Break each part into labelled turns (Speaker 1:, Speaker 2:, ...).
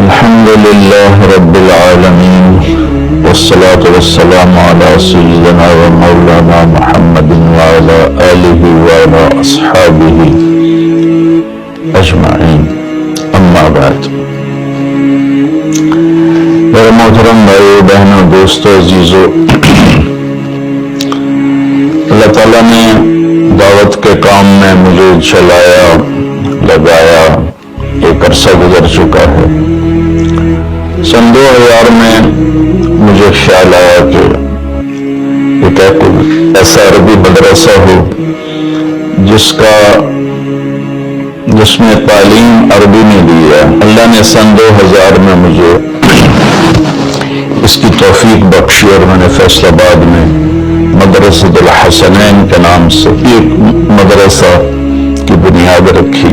Speaker 1: الحمد لله رب العالمين والصلاة والسلام على سيدنا ومولانا محمد وعلى آله وعلى أصحابه أجمعين أما بعد. میرے محترم بھائیو بہنوں دوستو عزیزو، اللہ تعالیٰ نے دعوت کے کام میں مجھے چلایا لگایا، ایک عرصہ گزر چکا ہے. سن 2000 میں مجھے خیال آیا کہ کوئی ایسا عربی مدرسہ ہو جس میں تعلیم عربی میں دی ہے. اللہ نے سن 2000 میں مجھے اس کی توفیق بخشی اور میں نے فیصل آباد میں مدرسۃ الحسنین کے نام سے ایک مدرسہ کی بنیاد رکھی.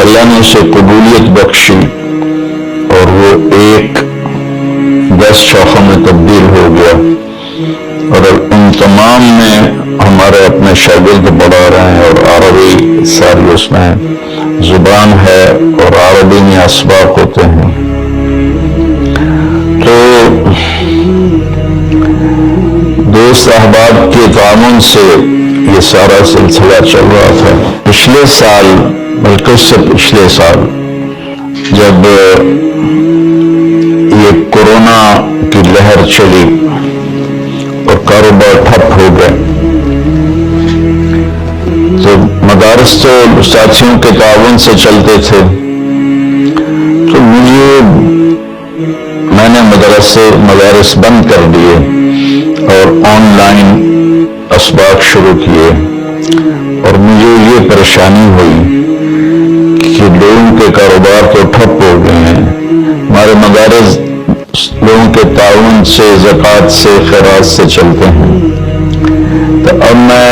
Speaker 1: اللہ نے اسے قبولیت بخشی اور وہ 10 شاخوں میں تبدیل ہو گیا اور ان تمام میں ہمارے اپنے شاگرد پڑھا رہے ہیں اور عربی ساری اس میں زبان ہے اور عربی میں اسباق ہوتے ہیں. تو دوست احباب کے تعاون سے یہ سارا سلسلہ چل رہا تھا. پچھلے سال بلکہ اس سے پچھلے سال جب یہ کورونا کی لہر چلی اور کاروبار ٹھپ ہو گئے تو مدارس تو ساتھیوں کے تعاون سے چلتے تھے. تو میں نے مدارس بند کر دیے اور آن لائن اسباق شروع کیے اور مجھے یہ پریشانی ہوئی کہ لوگوں کے کاروبار تو ٹھپ ہو گئے ہیں. ہمارے مدارس لوگوں کے تعاون سے زکوٰۃ سے خیرات سے چلتے ہیں. تو اب میں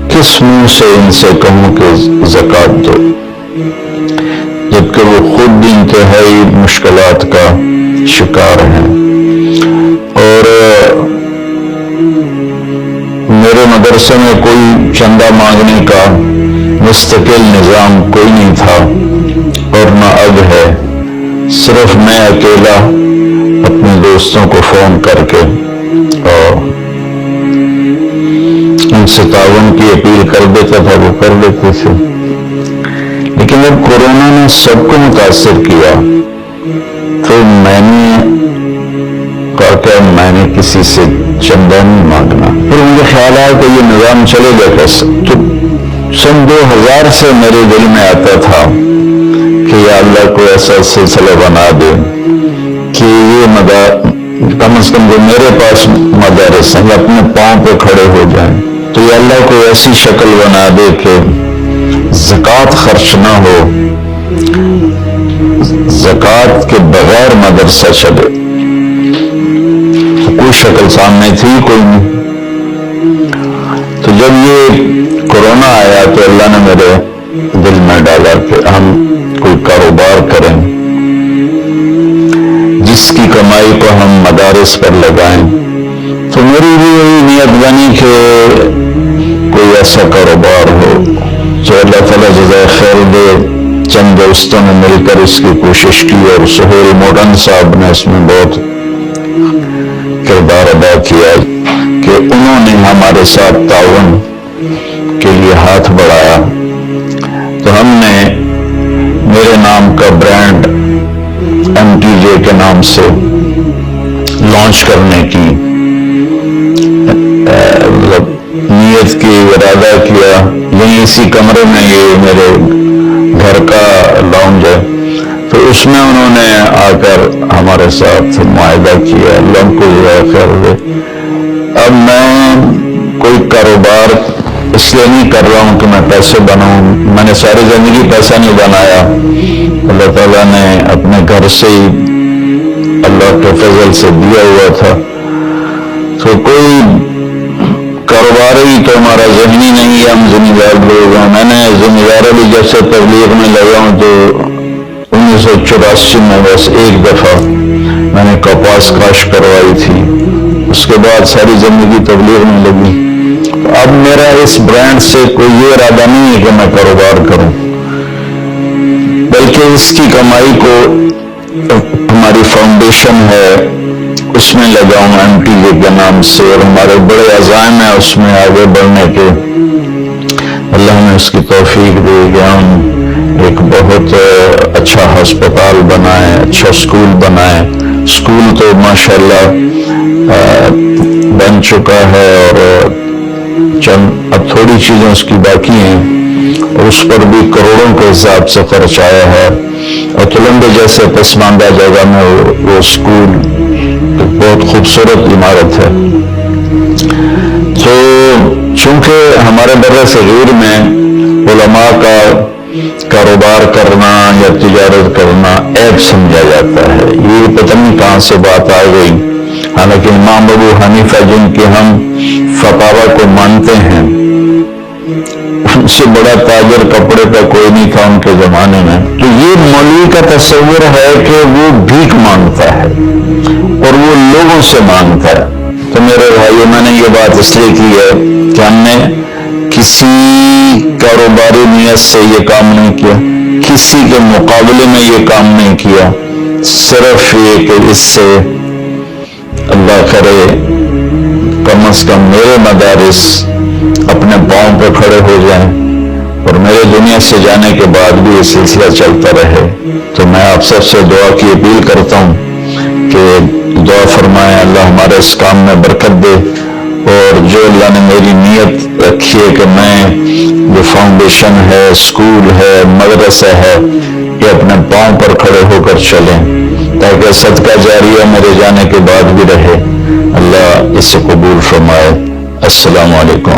Speaker 1: کس منہ سے ان سے کہوں کہ زکوٰۃ دو، جبکہ وہ خود بھی انتہائی مشکلات کا شکار ہیں. اور میرے مدرسے میں کوئی چندہ مانگنے کا مستقل نظام کوئی نہیں تھا اور نہ اب ہے. صرف میں اکیلا اپنے دوستوں کو فون کر کے اور ان سے تعاون کی اپیل کر دیتا تھا، وہ کر لیتے تھے. لیکن جب کورونا نے سب کو متاثر کیا تو میں نے کہا کہ میں نے کسی سے چندہ نہیں مانگنا. پھر مجھے خیال آیا کہ یہ نظام چلے گا کیسے. تو سن 2000 سے میرے دل میں آتا تھا کہ یا اللہ کو ایسا سلسلہ بنا دے کہ یہ کم از کم جو میرے پاس مدارس ہیں اپنے پاؤں پہ کھڑے ہو جائیں. تو یا اللہ کو ایسی شکل بنا دے کہ زکوٰۃ خرچ نہ ہو، زکوٰۃ کے بغیر مدرسہ چلے. کوئی شکل سامنے تھی کوئی نہیں. تو جب یہ کورونا آیا تو اللہ نے میرے دل میں ڈالا کہ ہم کوئی کاروبار کریں جس کی کمائی کو ہم مدارس پر لگائیں. تو میری بھی یہی نیت بنی کہ کوئی ایسا کاروبار ہو جو اللہ تعالیٰ جزائے خیر دے. چند دوستوں نے مل کر اس کی کوشش کی اور سہیل مورن صاحب نے اس میں بہت کردار ادا کیا کہ انہوں نے ہمارے ساتھ تعاون کے لیے ہاتھ بڑھایا. تو ہم نے میرے نام کا برانڈ MTJ کے نام سے لانچ کرنے کی نیت کی، ارادہ کیا. یہیں اسی کمرے میں یہ میرے گھر کا لاؤنج ہے تو اس میں انہوں نے آ کر ہمارے ساتھ معاہدہ کیا. اللہ کو خیر دے. اب میں کوئی کاروبار اس لیے نہیں کر رہا ہوں کہ میں پیسے بناؤں. میں نے ساری زندگی پیسہ نہیں بنایا. اللہ تعالیٰ نے اپنے گھر سے ہی اللہ کے فضل سے دیا ہوا تھا. تو کوئی کاروبار ہی تو ہمارا ذہنی نہیں ہے. ہم ذمہ دار لوگ ہیں. میں نے ذمہ داری بھی جب سے تبلیغ میں لگا ہوں تو 1984 میں بس ایک دفعہ میں نے کپاس کاشت کروائی تھی. اس کے بعد ساری زندگی تبلیغ میں لگی. اب میرا اس برانڈ سے کوئی یہ ارادہ نہیں ہے کہ میں کاروبار کروں. اس کی کمائی کو ہماری فاؤنڈیشن ہے اس میں لگاؤں MTJ کے نام سے، اور ہمارے بڑے عزائم ہیں اس میں آگے بڑھنے کے۔ اللہ نے اس کی توفیق دے کہ ہم ایک بہت اچھا ہسپتال بنائیں، اچھا سکول بنائیں۔ سکول تو ماشاءاللہ بن چکا ہے اور چند اب تھوڑی چیزیں اس کی باقی ہیں، اور اس پر بھی کروڑوں کے حساب سے خرچ آیا ہے، اور تلمبے جیسے پسماندہ جگہ میں وہ سکول ایک بہت خوبصورت عمارت ہے۔ تو چونکہ ہمارے بر صغیر میں علماء کا کاروبار کرنا یا تجارت کرنا عیب سمجھا جاتا ہے، یہ پتہ نہیں کہاں سے بات آ گئی، حالانکہ امام ابو حنیفہ جن کے ہم فتاوی کو مانتے ہیں، ان سے بڑا تاجر کپڑے کا کوئی نہیں تھا ان کے زمانے میں۔ تو یہ مولوی کا تصور ہے کہ وہ بھیک مانگتا ہے اور وہ لوگوں سے مانگتا ہے۔ تو میرے بھائیو، میں نے یہ بات اس لیے کی ہے کہ ہم نے کسی کاروباری نیت سے یہ کام نہیں کیا، کسی کے مقابلے میں یہ کام نہیں کیا، صرف یہ کہ اس سے اللہ کرے کم از کم میرے مدارس اپنے پاؤں پہ کھڑے ہو جائیں اور میرے دنیا سے جانے کے بعد بھی یہ سلسلہ چلتا رہے۔ تو میں آپ سب سے دعا کی اپیل کرتا ہوں کہ دعا فرمائیں، اللہ ہمارے اس کام میں برکت دے، اور جو اللہ نے میری نیت رکھی ہے کہ میں جو فاؤنڈیشن ہے، سکول ہے، مدرسہ ہے، یہ اپنے پاؤں پر کھڑے ہو کر چلیں تاکہ صدقہ جاریہ میرے جانے کے بعد بھی رہے، اللہ اسے قبول فرمائے۔ السلام علیکم۔